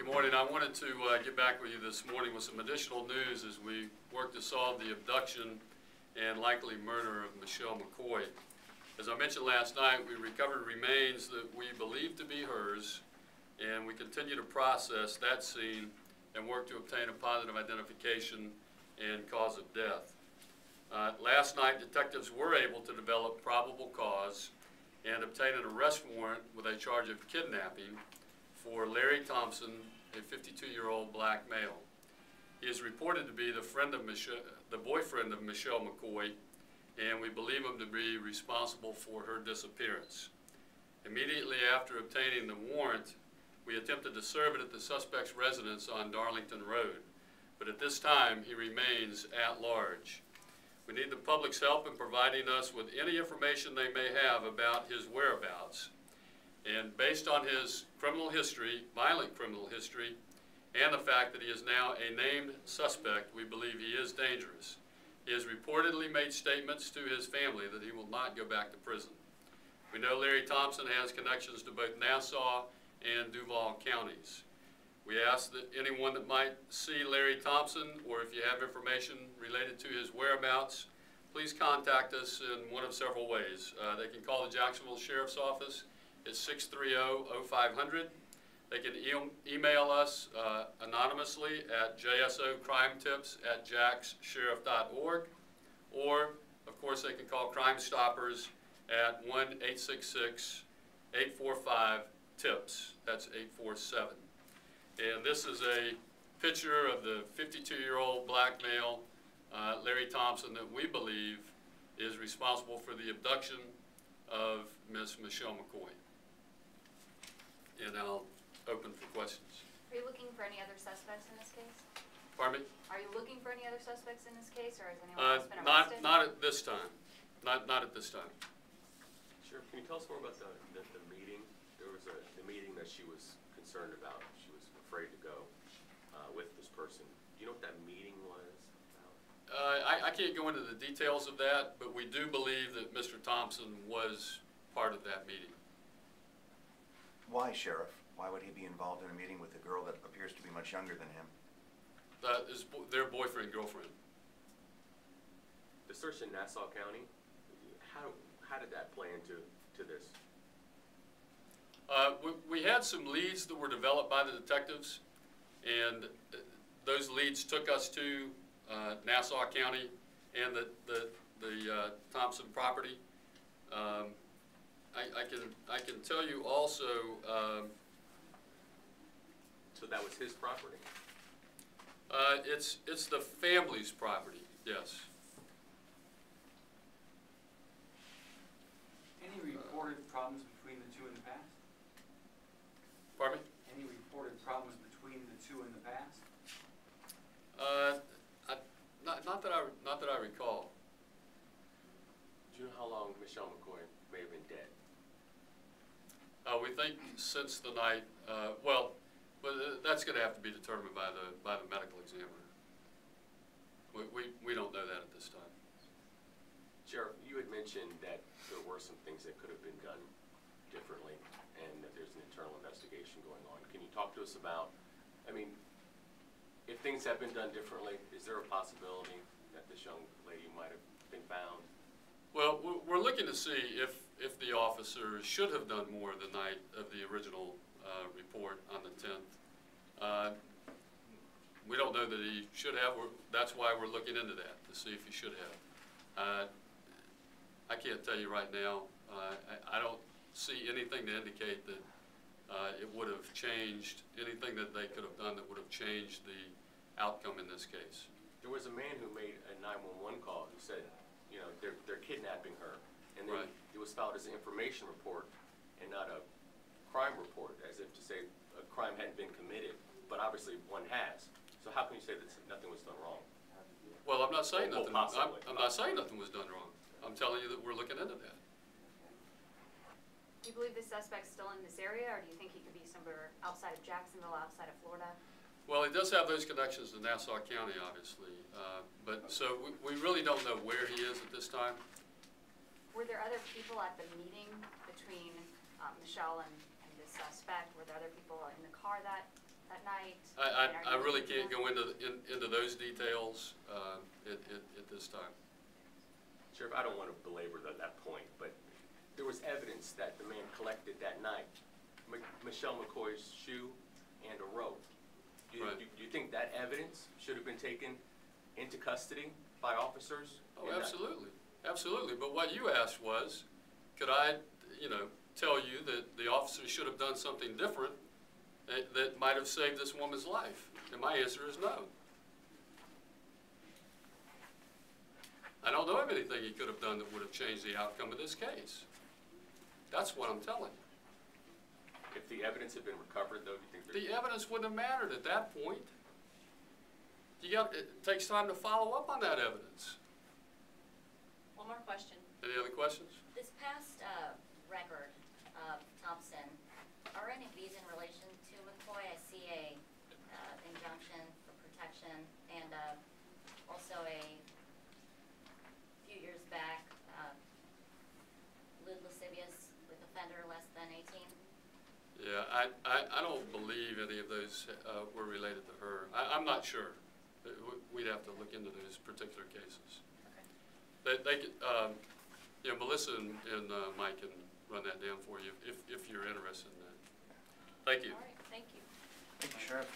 Good morning. I wanted to get back with you this morning with some additional news as we work to solve the abduction and likely murder of Michelle McCoy. As I mentioned last night, we recovered remains that we believe to be hers, and we continue to process that scene and work to obtain a positive identification and cause of death. Last night, detectives were able to develop probable cause and obtain an arrest warrant with a charge of kidnapping for Larry Thompson, a 52-year-old black male. He is reported to be the boyfriend of Michelle McCoy, and we believe him to be responsible for her disappearance. Immediately after obtaining the warrant, we attempted to serve it at the suspect's residence on Darlington Road, but at this time he remains at large. We need the public's help in providing us with any information they may have about his whereabouts. And based on his criminal history, violent criminal history, and the fact that he is now a named suspect, we believe he is dangerous. He has reportedly made statements to his family that he will not go back to prison. We know Larry Thompson has connections to both Nassau and Duval counties. We ask that anyone that might see Larry Thompson, or if you have information related to his whereabouts, please contact us in one of several ways. They can call the Jacksonville Sheriff's Office at 630-0500. They can email us anonymously at jsocrimetips@jaxsheriff.org, or, of course, they can call Crime Stoppers at 1-866-845-TIPS. That's 847. And this is a picture of the 52-year-old black male, Larry Thompson, that we believe is responsible for the abduction of Miss Michelle McCoy. And I'll open for questions. Are you looking for any other suspects in this case? Pardon me? Are you looking for any other suspects in this case, or has anyone else been arrested? Not at this time. Not at this time. Sure. Can you tell us more about the meeting? There was the meeting that she was concerned about. She was afraid to go with this person. Do you know what that meeting was about? I can't go into the details of that, but we do believe that Mr. Thompson was part of that meeting. Why, Sheriff? Why would he be involved in a meeting with a girl that appears to be much younger than him? That is their boyfriend-girlfriend. The search in Nassau County, how did that play into this? We had some leads that were developed by the detectives, and those leads took us to Nassau County and the Thompson property. I can tell you also. So that was his property? It's the family's property. Yes. Any reported problems between the two in the past? Pardon me? Any reported problems between the two in the past? Not that I recall. Do you know how long Michelle McCoy may have been dead? We think since the night. Well, that's going to have to be determined by the medical examiner. We don't know that at this time. Sheriff, you had mentioned that there were some things that could have been done differently, and that there's an internal investigation going on. Can you talk to us about, I mean, if things have been done differently, is there a possibility that this young lady might have been found? Well, we're looking to see if the officer should have done more the night of the original report on the 10th. We don't know that he should have. That's why we're looking into that, to see if he should have. I can't tell you right now. I don't see anything to indicate that it would have changed, anything that they could have done that would have changed the outcome in this case. There was a man who made a 911 call who said, you know, they're kidnapping her, and then it was filed as an information report and not a crime report, as if to say a crime hadn't been committed, but obviously one has. So how can you say that nothing was done wrong? Well, I'm not saying nothing. Possibly. I'm not saying nothing was done wrong. I'm telling you that we're looking into that. Do you believe the suspect's still in this area, or do you think he could be somewhere outside of Jacksonville, outside of Florida? Well, he does have those connections to Nassau County, obviously. So we really don't know where he is at this time. Were there other people at the meeting between Michelle and the suspect? Were there other people in the car that at night? I really can't go into those details at this time. Sheriff, I don't want to belabor that point, but there was evidence that the man collected that night Michelle McCoy's shoe and a rope. Do you think that evidence should have been taken into custody by officers? Oh, absolutely. Absolutely. But what you asked was, could I, tell you that the officers should have done something different that might have saved this woman's life? And my answer is no. I don't know of anything he could have done that would have changed the outcome of this case. That's what I'm telling you. If the evidence had been recovered, though, do you think The evidence wouldn't have mattered at that point. It takes time to follow up on that evidence. One more question. Any other questions? This past record of Thompson, are any of these in relation to McCoy? I see a injunction for protection and also a few years back, lewd lascivious with offender less than 18. Yeah, I don't believe any of those were related to her. I'm not sure. We'd have to look into those particular cases. They could, Melissa and Mike can run that down for you if you're interested in that. Thank you. All right, thank you. Thank you, Sheriff.